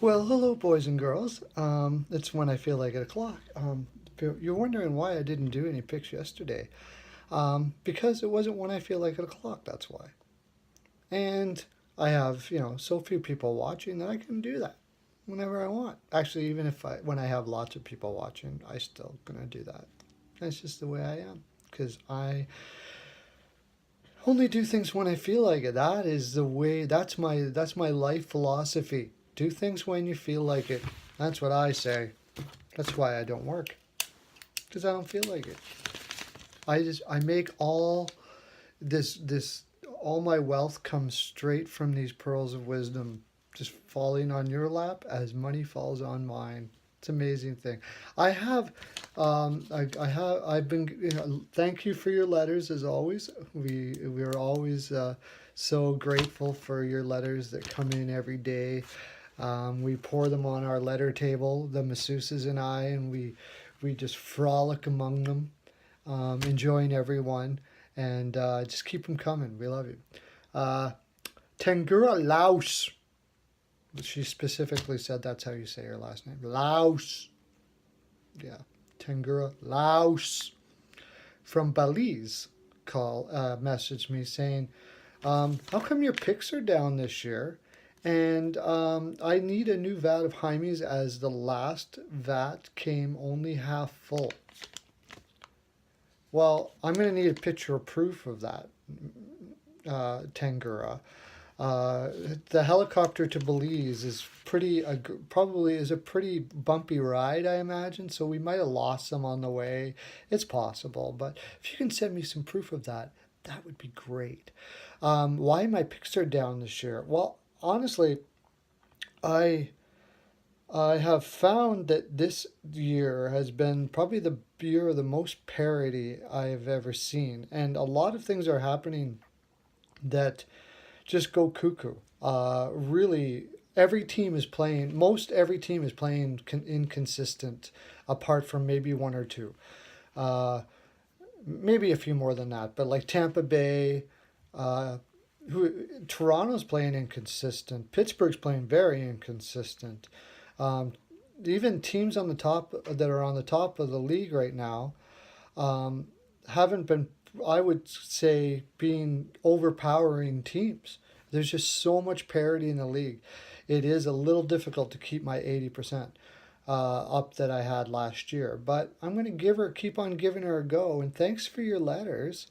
Well, hello, boys and girls. It's when I feel like 8 o'clock. If you're wondering why I didn't do any picks yesterday. Because it wasn't when I feel like 8 o'clock, that's why. And I have, so few people watching that I can do that whenever I want. Actually, even when I have lots of people watching, I still gonna do that. That's just the way I am. Because I only do things when I feel like it. That is the way. That's my life philosophy. Do things when you feel like it. That's what I say. That's why I don't work, because I don't feel like it. I make all my wealth comes straight from these pearls of wisdom, just falling on your lap as money falls on mine. It's an amazing thing. I have, I've been. Thank you for your letters as always. We're always so grateful for your letters that come in every day. We pour them on our letter table, the masseuses and I, and we just frolic among them, enjoying every one, and just keep them coming. We love you. Tengura Laos. She specifically said that's how you say her last name. Laos. Yeah. Tengura Laos. From Belize messaged me saying, how come your picks are down this year? And I need a new vat of Jaime's as the last vat came only half full. Well, I'm going to need a picture of proof of that, Tangura. The helicopter to Belize is probably is a pretty bumpy ride, I imagine. So we might have lost some on the way. It's possible, but if you can send me some proof of that, that would be great. Why my picks are down this year? Well, honestly, I have found that this year has been probably the year of the most parity I have ever seen, and a lot of things are happening that just go cuckoo. Really, every team is playing. Most every team is playing inconsistent, apart from maybe one or two. Maybe a few more than that, but like Tampa Bay. Toronto's playing inconsistent. Pittsburgh's playing very inconsistent. Even teams on the top that are on the top of the league right now haven't been, I would say, being overpowering teams. There's just so much parity in the league. It is a little difficult to keep my 80% up that I had last year. But I'm going to keep on giving her a go. And thanks for your letters.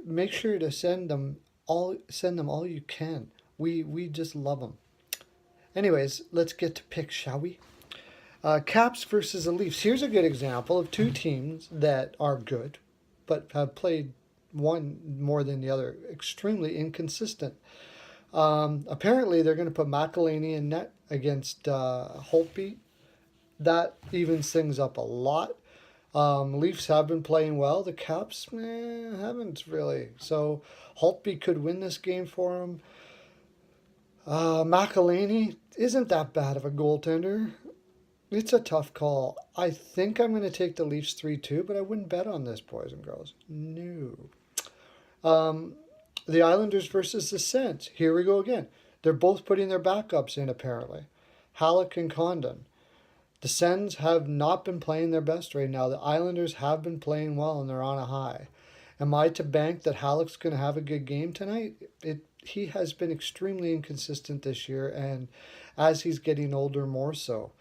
Make sure to send them all you can. We just love them. Anyways, let's get to picks, shall we? Caps versus the Leafs. Here's a good example of two teams that are good, but have played one more than the other. Extremely inconsistent. Apparently, they're going to put McElhinney in net against Holtby. That evens things up a lot. Leafs have been playing well. The Caps haven't really. So Holtby could win this game for him. McElhinney isn't that bad of a goaltender. It's a tough call. I think I'm going to take the Leafs 3-2, but I wouldn't bet on this, boys and girls. No. The Islanders versus the Sens. Here we go again. They're both putting their backups in, apparently. Halleck and Condon. The Sens have not been playing their best right now. The Islanders have been playing well, and they're on a high. Am I to bank that Halleck's going to have a good game tonight? He has been extremely inconsistent this year, and as he's getting older, more so.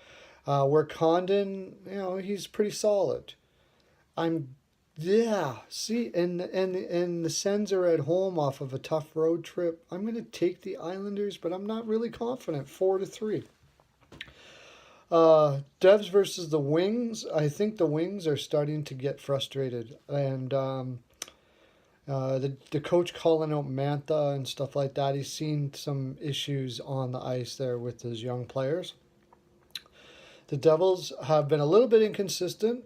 Where Condon, he's pretty solid. See, and the Sens are at home off of a tough road trip. I'm going to take the Islanders, but I'm not really confident. 4-3. Devs versus the Wings. I think the Wings are starting to get frustrated, and the coach calling out Mantha and stuff like that. He's seen some issues on the ice there with his young players. The Devils have been a little bit inconsistent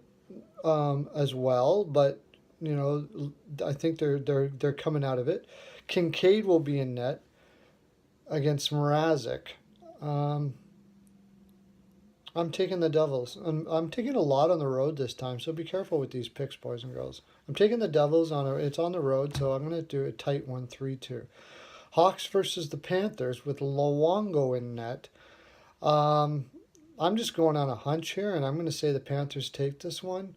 as well, but I think they're coming out of it. Kincaid will be in net against Mrazek. I'm taking the Devils. I'm taking a lot on the road this time, so be careful with these picks, boys and girls. I'm taking the Devils it's on the road, so I'm going to do a tight 1-3-2. Hawks versus the Panthers with Luongo in net. Um, I'm just going on a hunch here, and I'm going to say the Panthers take this one.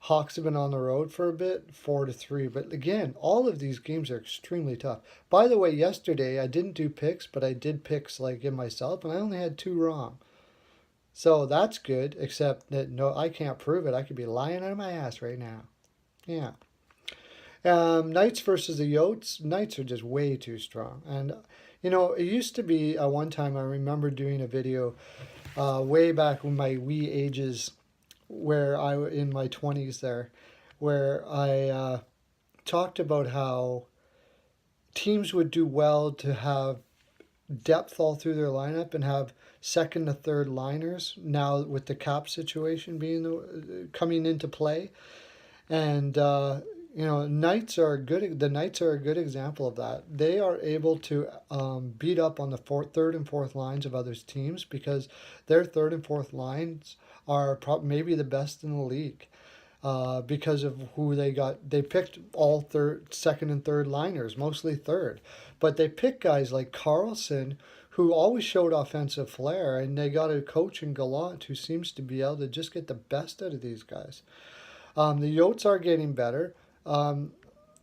Hawks have been on the road for a bit, 4-3. But again, all of these games are extremely tough. By the way, yesterday I didn't do picks, but I did picks like in myself, and I only had 2 wrong. So that's good, except that no, I can't prove it. I could be lying out of my ass right now. Yeah. Knights versus the Yotes. Knights are just way too strong. And, it used to be one time I remember doing a video way back when my wee ages, where in my 20s there, where I talked about how teams would do well to have depth all through their lineup and have second to third liners now with the cap situation being coming into play. And Knights are good. The Knights are a good example of that. They are able to beat up on the third and fourth lines of other teams because their third and fourth lines are maybe the best in the league. Because of who they got. They picked all second and third liners, mostly third. But they picked guys like Carlson, who always showed offensive flair, and they got a coach in Gallant who seems to be able to just get the best out of these guys. The Yotes are getting better. The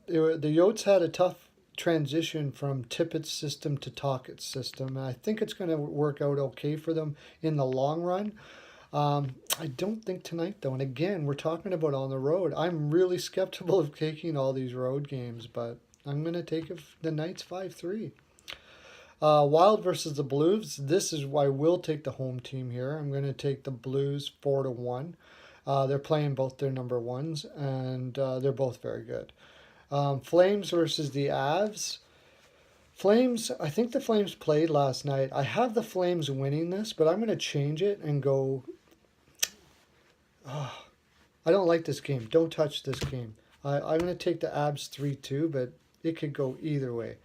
Yotes had a tough transition from Tippett's system to Tockett's system, and I think it's going to work out okay for them in the long run. I don't think tonight, though. And again, we're talking about on the road. I'm really skeptical of taking all these road games, but I'm going to take the Knights 5-3. Wild versus the Blues. This is why I will take the home team here. I'm going to take the Blues 4-1. They're playing both their number ones, and they're both very good. Flames versus the Avs. Flames, I think the Flames played last night. I have the Flames winning this, but I'm going to change it and go... Oh, I don't like this game. Don't touch this game. I'm going to take the Avs 3-2, but it could go either way.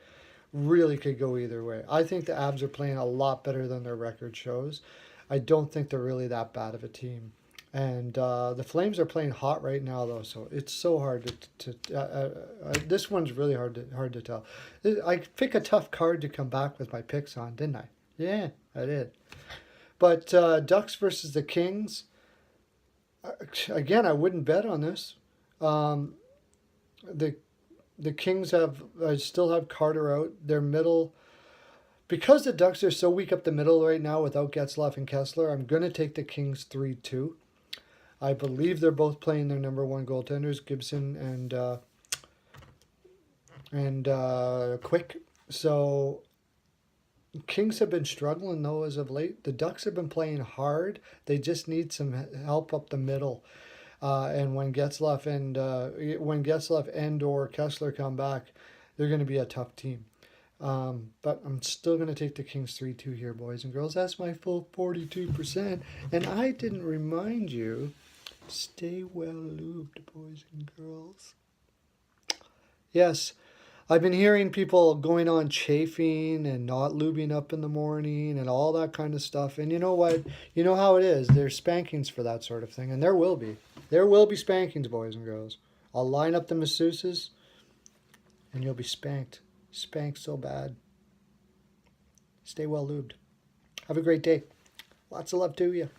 Really could go either way. I think the Avs are playing a lot better than their record shows. I don't think they're really that bad of a team. And the Flames are playing hot right now, though, so it's so hard this one's really hard to tell. I picked a tough card to come back with my picks on, didn't I? Yeah, I did. But Ducks versus the Kings. Again, I wouldn't bet on this. The Kings still have Carter out. Their middle, because the Ducks are so weak up the middle right now without Getzlaf and Kessler, I'm going to take the Kings 3-2. I believe they're both playing their number one goaltenders, Gibson and Quick. So Kings have been struggling, though, as of late. The Ducks have been playing hard. They just need some help up the middle. And when Getzlaf and or Kessler come back, they're going to be a tough team. But I'm still going to take the Kings 3-2 here, boys and girls. That's my full 42%. And I didn't remind you, stay well lubed, boys and girls. Yes. I've been hearing people going on chafing and not lubing up in the morning and all that kind of stuff. And you know what? You know how it is. There's spankings for that sort of thing. And there will be. There will be spankings, boys and girls. I'll line up the masseuses and you'll be spanked. Spanked so bad. Stay well lubed. Have a great day. Lots of love to you.